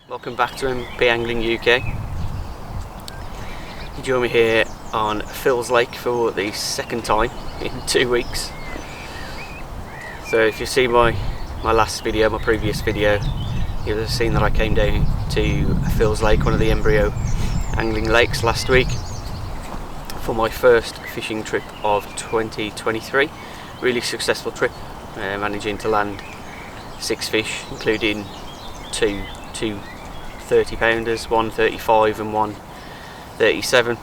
Welcome back to Embryo Angling UK. You join me here on Phil's Lake for the second time in 2 weeks. So if you see my last video, my previous video, you'll have seen that I came down to Phil's Lake, one of the Embryo Angling Lakes, last week for my first fishing trip of 2023. Really successful trip, managing to land 6 fish, including two 30-pounders, one 35 and one 37.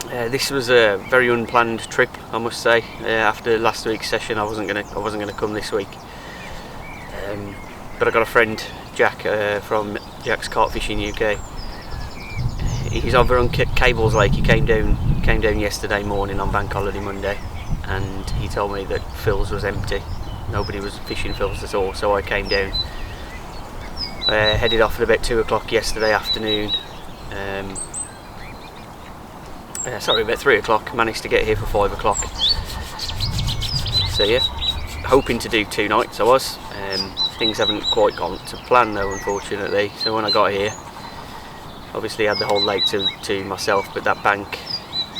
This was a very unplanned trip, I must say. After last week's session, I wasn't gonna come this week, but I got a friend, Jack, from Jack's Carp Fishing UK. He's over on Cables Lake. He came down yesterday morning on Bank Holiday Monday, and he told me that Phil's was empty. Nobody was fishing Phil's at all, so I came down. Headed off at about 2 o'clock yesterday afternoon. Sorry, about 3 o'clock. Managed to get here for 5 o'clock. So yeah, hoping to do 2 nights. I was. Things haven't quite gone to plan though, unfortunately. So when I got here, obviously I had the whole lake to myself, but that bank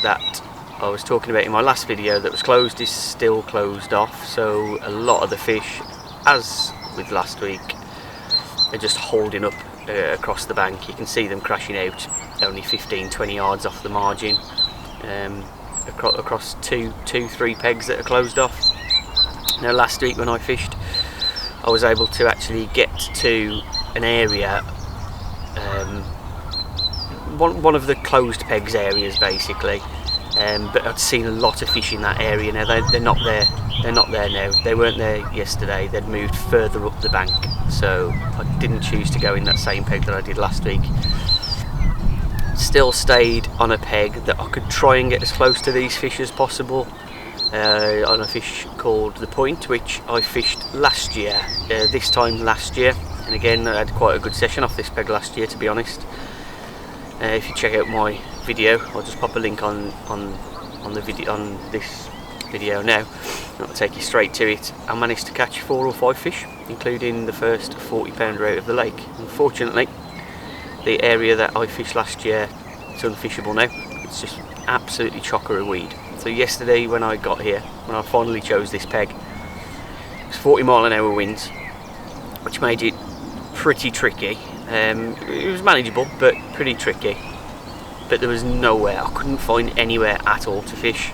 that I was talking about in my last video that was closed is still closed off. So a lot of the fish, as with last week, are just holding up across the bank. You can see them crashing out only 15-20 yards off the margin, across two, 3 pegs that are closed off. Now last week when I fished, I was able to actually get to an area, one of the closed pegs areas basically, but I'd seen a lot of fish in that area. Now they're not there. They're not there now. They weren't there yesterday. They'd moved further up the bank, so I didn't choose to go in that same peg that I did last week. Still stayed on a peg that I could try and get as close to these fish as possible, on a fish called the Point, which I fished last year, this time last year, and again I had quite a good session off this peg last year, to be honest. If you check out my video, I'll just pop a link on the video, on this video now. I'll take you straight to it. I managed to catch 4 or 5 fish, including the first 40-pounder out of the lake. Unfortunately, the area that I fished last year is unfishable now. It's just absolutely chocker of weed. So yesterday when I got here, when I finally chose this peg, it was 40-mile-an-hour winds, which made it pretty tricky. It was manageable, but pretty tricky. But there was nowhere, I couldn't find anywhere at all to fish.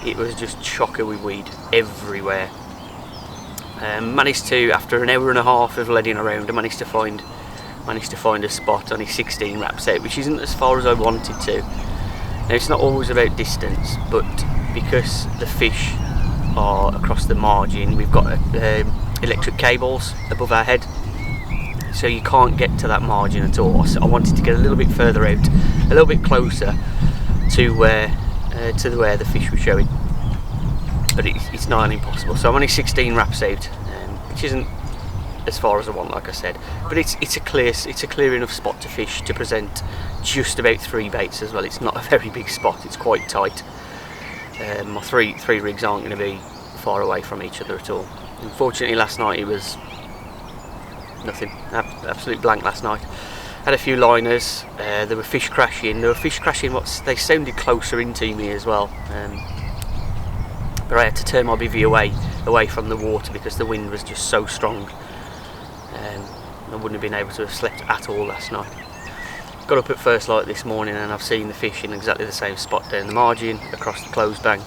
It was just chocker with weed everywhere. Managed to, after an hour and a half of leading around, I managed to find a spot on his 16 wraps out, which isn't as far as I wanted to. Now it's not always about distance, but because the fish are across the margin, we've got electric cables above our head, so you can't get to that margin at all. So I wanted to get a little bit further out, a little bit closer to where the fish were showing, but it's not impossible. So I'm only 16 wraps out, which isn't as far as I want, like I said, but it's a clear enough spot to fish to present just about 3 baits as well. It's not a very big spot, it's quite tight. My three rigs aren't going to be far away from each other at all. Unfortunately last night it was nothing, absolute blank last night. Had a few liners, there were fish crashing, they sounded closer into me as well, but I had to turn my bivvy away from the water because the wind was just so strong. I wouldn't have been able to have slept at all last night. Got up at first light this morning and I've seen the fish in exactly the same spot down the margin, across the closed bank,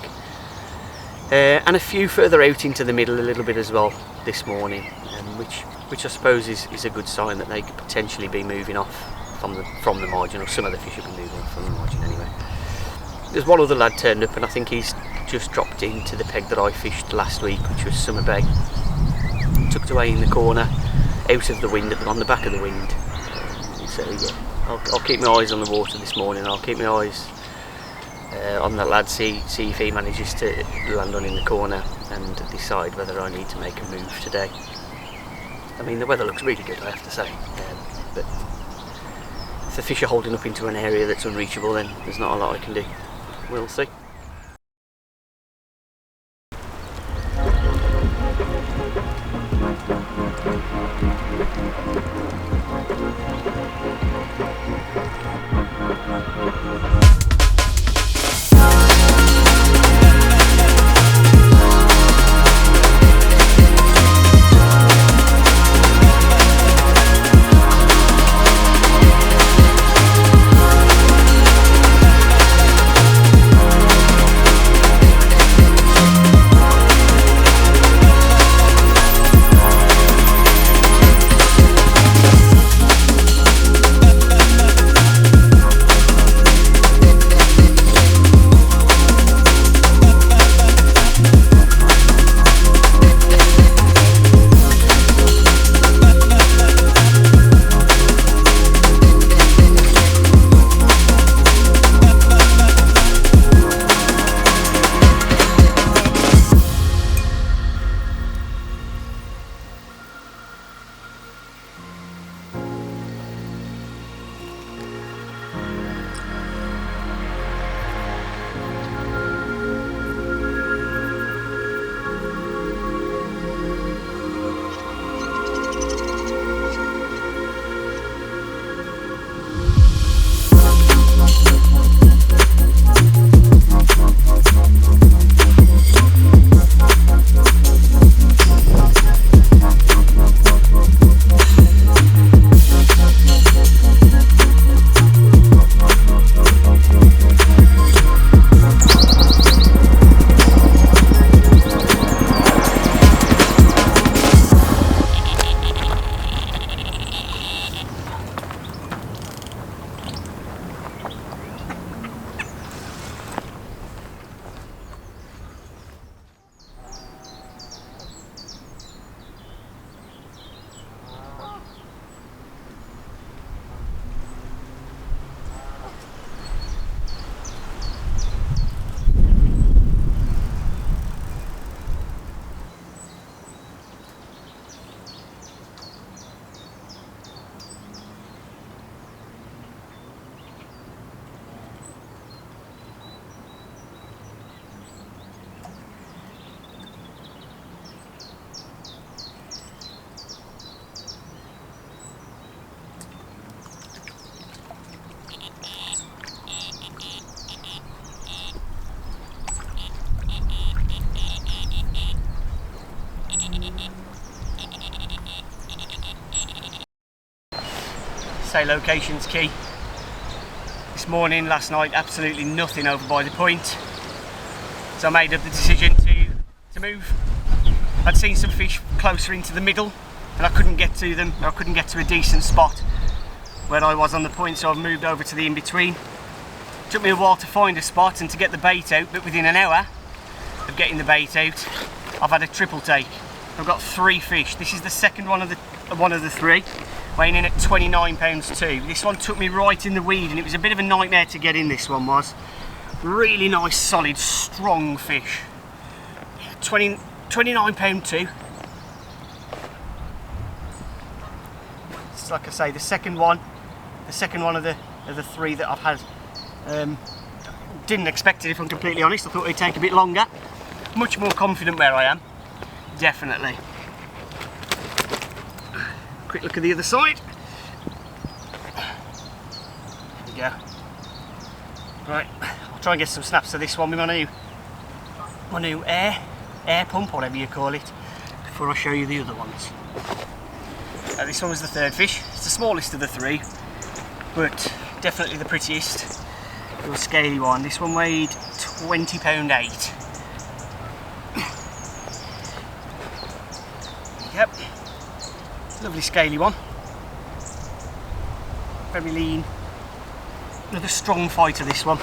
and a few further out into the middle a little bit as well this morning, which I suppose is a good sign that they could potentially be moving off from the margin, or some of the fish will be moving off from the margin anyway. There's one other lad turned up and I think he's just dropped into the peg that I fished last week, which was Summer Bay. Tucked away in the corner, out of the wind, on the back of the wind. So yeah, I'll keep my eyes on the water this morning. I'll keep my eyes on that lad, see if he manages to land on in the corner and decide whether I need to make a move today. I mean, the weather looks really good, I have to say, but if the fish are holding up into an area that's unreachable, then there's not a lot I can do. We'll see. Say location's key. This morning, last night, absolutely nothing over by the point, so I made up the decision to move. I'd seen some fish closer into the middle and I couldn't get to them, or I couldn't get to a decent spot where I was on the point, so I've moved over to the in-between. Took me a while to find a spot and to get the bait out, but within an hour of getting the bait out, I've had a triple take. I've got 3 fish. This is the second one of the 3, weighing in at 29 pounds too. This one took me right in the weed and it was a bit of a nightmare to get in. This one was really nice, solid, strong fish. 29 pound too. is, like I say, the second one of the three that I've had. Didn't expect it, if I'm completely honest. I thought it'd take a bit longer. Much more confident where I am, definitely. Quick look at the other side. There we go. Right, I'll try and get some snaps of this one with my new air pump, whatever you call it, before I show you the other ones. This one was the third fish. It's the smallest of the three, but definitely the prettiest. Little scaly one. This one weighed 20 pound 8. Yep. Lovely scaly one. Very lean. Another strong fighter, this one.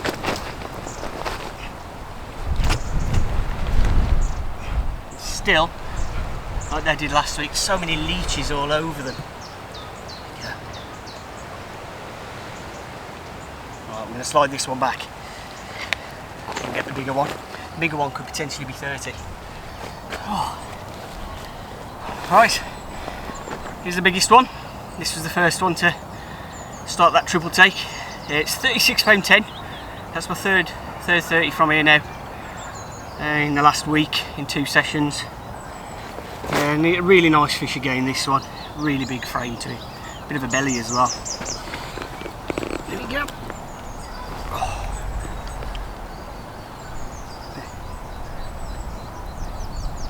Still, like they did last week, so many leeches all over them. Yeah. Right, I'm going to slide this one back and get the bigger one. The bigger one could potentially be 30. Oh. Right, here's the biggest one. This was the first one to start that triple take. It's £36.10. That's my third 30 from here now. In the last week, in 2 sessions. And a really nice fish again, this one. Really big frame to it. Bit of a belly as well. There we go.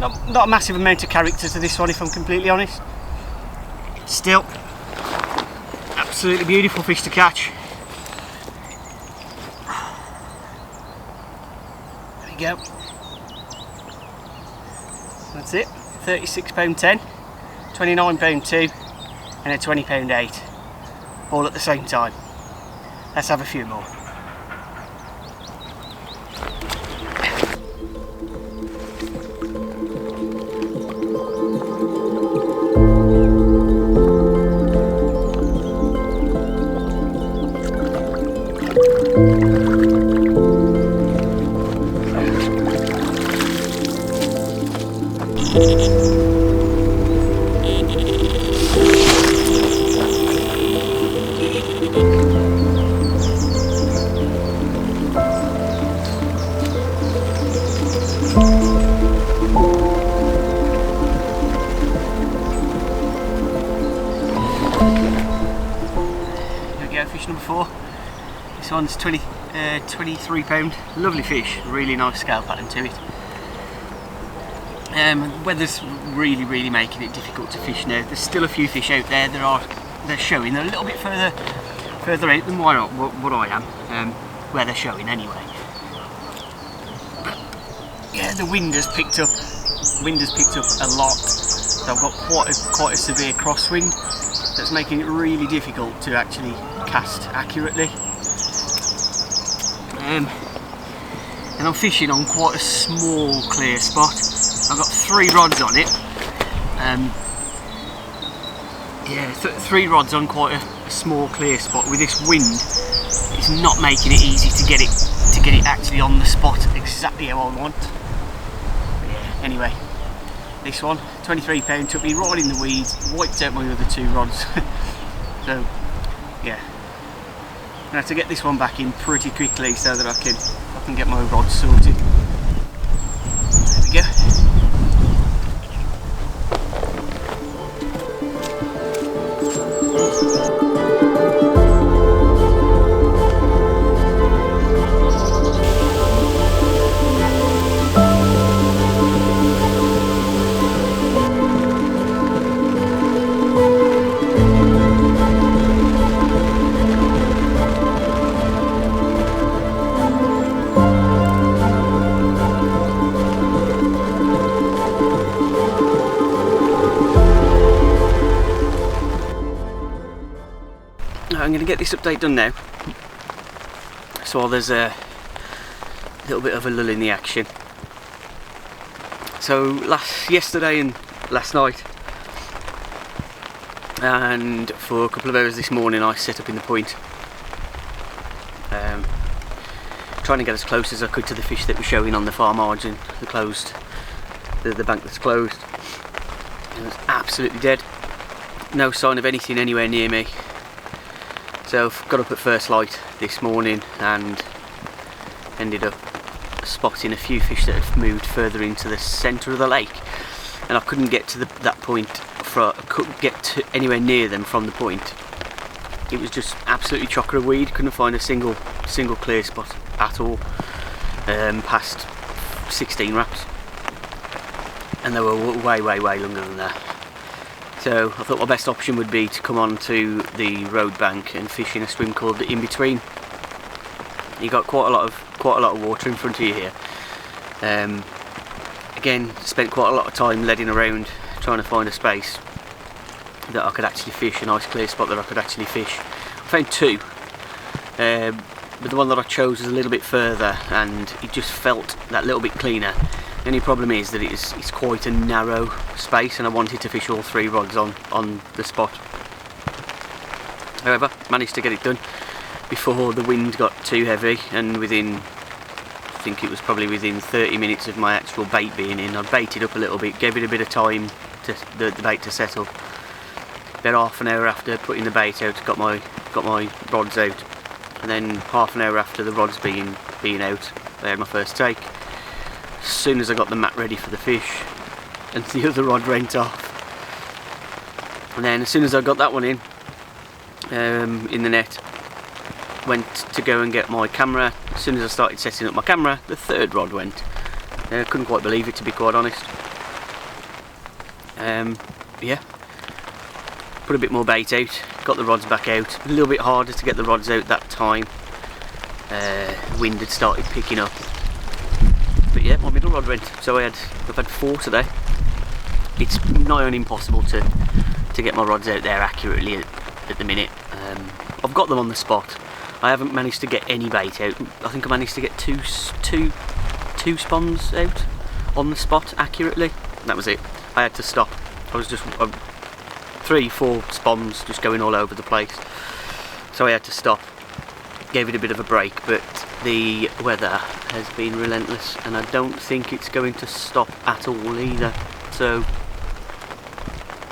Not a massive amount of character to this one, if I'm completely honest. Still, absolutely beautiful fish to catch. There we go. That's it. £36.10, £29.2 and a £20.8, all at the same time. Let's have a few more. Fish number 4. This one's 23 pound. Lovely fish, really nice scale pattern to it. Weather's really making it difficult to fish now. There's still a few fish out there they're showing. They're a little bit further out than what I am, where they're showing anyway. Yeah, the wind has picked up. A lot. So I've got quite a severe crosswind that's making it really difficult to actually cast accurately. And I'm fishing on quite a small clear spot. I've got 3 rods on it. Yeah, 3 rods on quite a small clear spot. With this wind, it's not making it easy to get it actually on the spot exactly how I want. But yeah, anyway, this one, £23, took me right in the weeds, wiped out my other 2 rods. So yeah, I'm gonna have to get this one back in pretty quickly so that I can get my rods sorted. There we go. I'm going to get this update done now, so there's a little bit of a lull in the action. So yesterday and last night, and for a couple of hours this morning, I set up in the point, trying to get as close as I could to the fish that were showing on the far margin, the bank that's closed. It was absolutely dead. no sign of anything anywhere near me. So I've got up at first light this morning and ended up spotting a few fish that had moved further into the centre of the lake, and I couldn't get to that point. Couldn't get to anywhere near them from the point. It was just absolutely chocker of weed. Couldn't find a single clear spot at all. Past 16 wraps, and they were way longer than that. So I thought my best option would be to come on to the road bank and fish in a swim called the In Between. You got quite a lot of water in front of you here. Again, spent quite a lot of time leading around trying to find a space that I could actually fish, a nice clear spot that I could actually fish. I found two, but the one that I chose was a little bit further and it just felt that little bit cleaner. The only problem is that it's quite a narrow space and I wanted to fish all three rods on the spot. However, managed to get it done before the wind got too heavy, and I think it was probably within 30 minutes of my actual bait being in, I baited up a little bit, gave it a bit of time to the bait to settle. About half an hour after putting the bait out, got my rods out, and then half an hour after the rods being out, I had my first take. As soon as I got the mat ready for the fish, and the other rod went off. And then as soon as I got that one in the net, went to go and get my camera. As soon as I started setting up my camera, the third rod went. I couldn't quite believe it, to be quite honest. Yeah, put a bit more bait out, got the rods back out. A little bit harder to get the rods out that time. Wind had started picking up. But yeah, my middle rod went. So I've had 4 today. It's nigh on impossible to get my rods out there accurately at the minute. I've got them on the spot. I haven't managed to get any bait out. I think I managed to get two spawns out on the spot accurately. That was it. I had to stop. I was just 3-4 spawns just going all over the place. So I had to stop. Gave it a bit of a break, but the weather has been relentless and I don't think it's going to stop at all either. So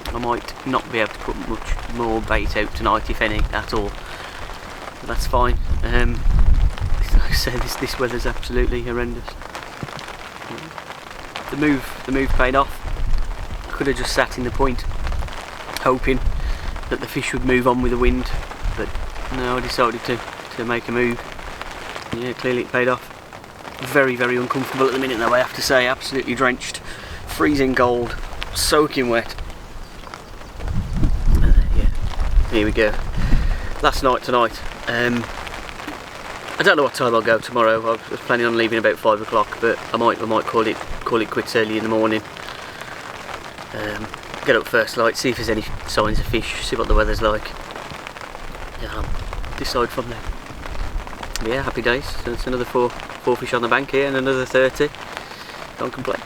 I might not be able to put much more bait out tonight, if any, at all. But that's fine. Like I say, this weather's absolutely horrendous. The move paid off. Could have just sat in the point, hoping that the fish would move on with the wind, but no, I decided to make a move. Yeah, clearly it paid off. Very uncomfortable at the minute though, I have to say. Absolutely drenched, freezing cold, soaking wet. Yeah, here we go. Last night tonight. I don't know what time I'll go tomorrow. I was planning on leaving about 5 o'clock, but I might call it quits early in the morning. Get up first light, see if there's any signs of fish, see what the weather's like. Yeah, decide from there. But yeah, happy days. So it's another four fish on the bank here and another 30. Don't complain.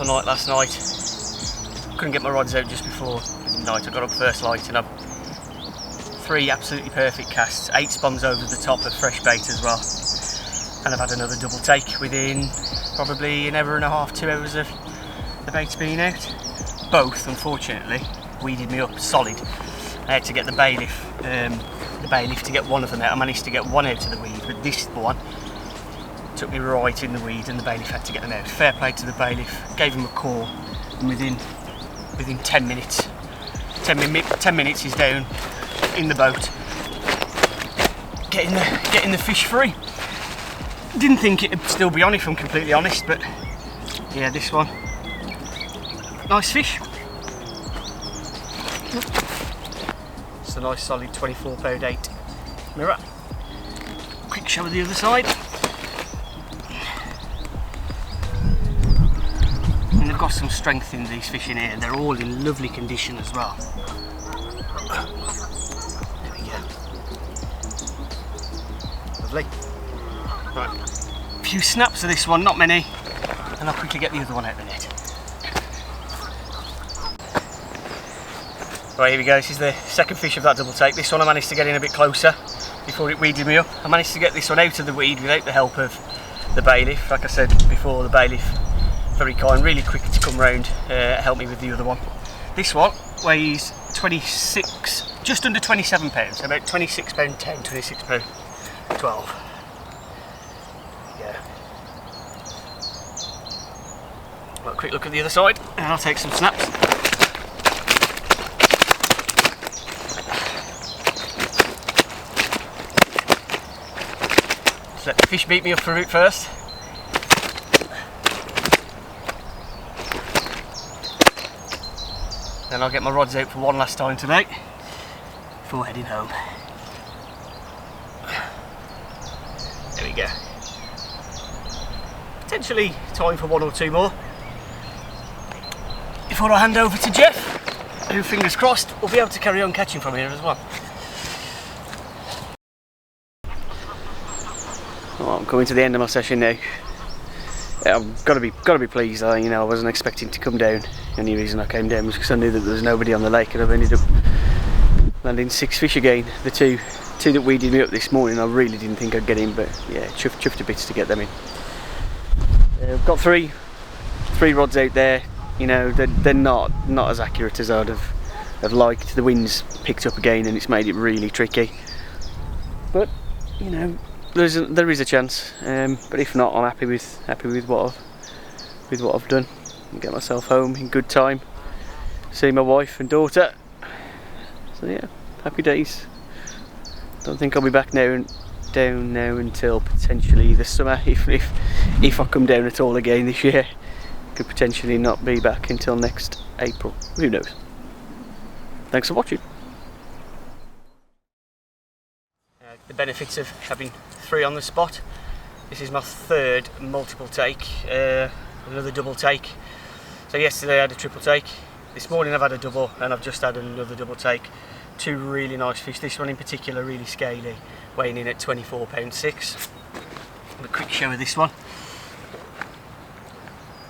awful night last night. Couldn't get my rods out just before midnight. I got up first light and I've 3 absolutely perfect casts, 8 spawns over the top of fresh bait as well. And I've had another double take within probably an hour and a half, 2 hours of the baits being out. Both, unfortunately, weeded me up solid. I had to get the bailiff to get one of them out. I managed to get one out of the weed, but this one took me right in the weed and the bailiff had to get them out. Fair play to the bailiff, gave him a call, and within 10 minutes, 10 minutes he's down in the boat, getting the fish free. Didn't think it'd still be on if I'm completely honest, but yeah, this one, nice fish. It's a nice solid 24-pound 8 mirror. Quick show of the other side. And they've got some strength in these fish in here. They're all in lovely condition as well. There we go. Lovely. Right. A few snaps of this one, not many, and I'll quickly get the other one out of the net. Right, here we go. This is the second fish of that double take. This one I managed to get in a bit closer before it weeded me up. I managed to get this one out of the weed without the help of the bailiff. Like I said before, the bailiff, very kind, really quick to come round, help me with the other one. This one weighs 26, just under 27 pounds, so about 26 pound 10, 26 pound 12. Yeah. Well, a quick look at the other side, and I'll take some snaps. Just let the fish beat me up for a bit first. Then I'll get my rods out for one last time today before heading home. There we go. Potentially time for 1 or 2 more before I hand over to Jeff, who, fingers crossed, will be able to carry on catching from here as well. Well, I'm coming to the end of my session now. I've got to be pleased. You know, I wasn't expecting to come down. The only reason I came down was because I knew that there was nobody on the lake, and I've ended up landing 6 fish again. The two that weeded me up this morning, I really didn't think I'd get in, but yeah, chuffed to bits to get them in. I've got three rods out there. You know, they're not as accurate as I'd have liked. The wind's picked up again, and it's made it really tricky. But you know, there is a chance. But if not, I'm happy with what I've done. And get myself home in good time, see my wife and daughter. So yeah, happy days. Don't think I'll be back down now until potentially the summer, if I come down at all again this year. Could potentially not be back until next April. Who knows? Thanks for watching. The benefits of having 3 on the spot. This is my 3rd multiple take, another double take. So yesterday I had a triple take, this morning I've had a double, and I've just had another double take. 2 really nice fish, this one in particular really scaly, weighing in at 24 pound 6. A quick show of this one.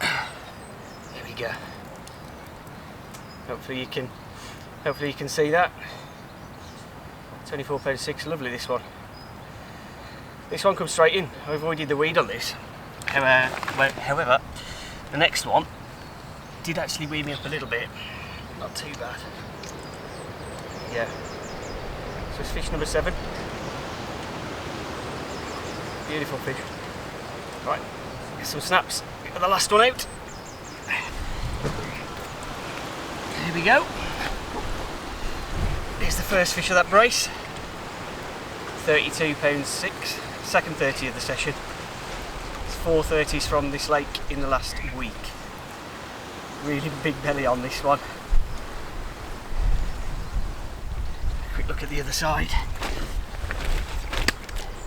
There we go. Hopefully you can see that. 24 pound 6, lovely this one. This one comes straight in. I avoided the weed on this. However, the next one did actually weed me up a little bit. Not too bad. Yeah. So it's fish number 7. Beautiful fish. Right, get some snaps. Get the last one out. Here we go. Here's the first fish of that brace. 32 pound 6. Second 30 of the session. It's 4 30s from this lake in the last week. Really big belly on this one. Quick look at the other side.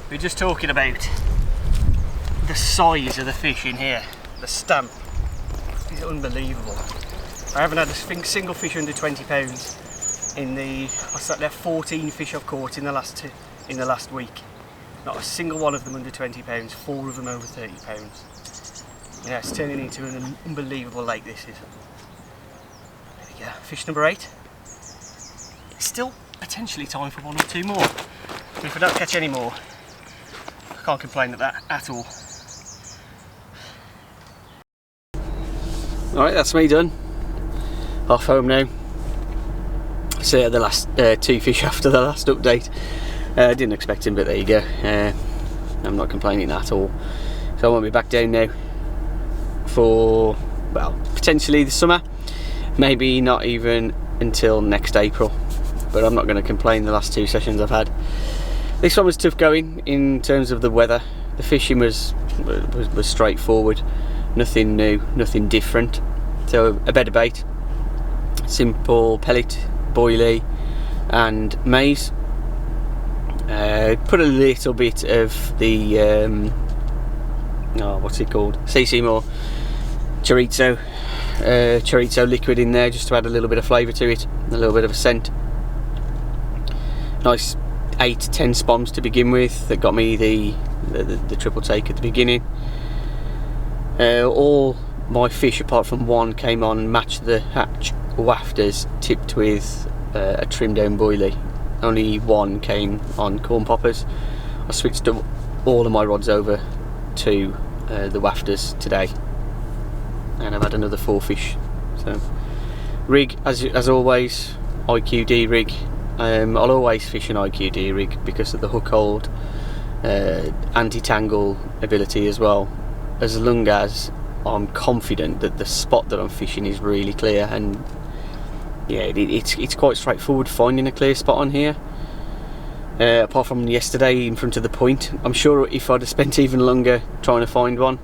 We're just talking about the size of the fish in here. The stamp is unbelievable. I haven't had a single fish under 20 pounds in the, what's that there, 14 fish I've caught in the last week. Not a single one of them under 20 pounds, 4 of them over 30 pounds. Yeah, it's turning into an unbelievable lake, this is. There we go, fish number 8. It's still potentially time for 1 or 2 more. But if I don't catch any more, I can't complain at that at all. Alright, that's me done. Off home now. So the last 2 fish after the last update. Didn't expect him, but there you go. I'm not complaining at all. So I won't be back down now for, well, potentially the summer. Maybe not even until next April. But I'm not going to complain the last 2 sessions I've had. This one was tough going in terms of the weather. The fishing was straightforward. Nothing new, nothing different. So a better bait. Simple pellet, boilie and maize. Put a little bit of the what's it called? CC Moore chorizo liquid in there, just to add a little bit of flavour to it, a little bit of a scent. Nice 8-10 spons to begin with that got me the triple take at the beginning. All my fish apart from one came on match the hatch wafters, tipped with a trimmed down boilie. Only one came on corn poppers. I switched all of my rods over to the wafters today, and I've had another 4 fish. So rig as always, IQD rig. I'll always fish an IQD rig because of the hook hold, anti-tangle ability as well, as long as I'm confident that the spot that I'm fishing is really clear. And yeah, it's quite straightforward finding a clear spot on here, apart from yesterday in front of the point. I'm sure if I'd have spent even longer trying to find one,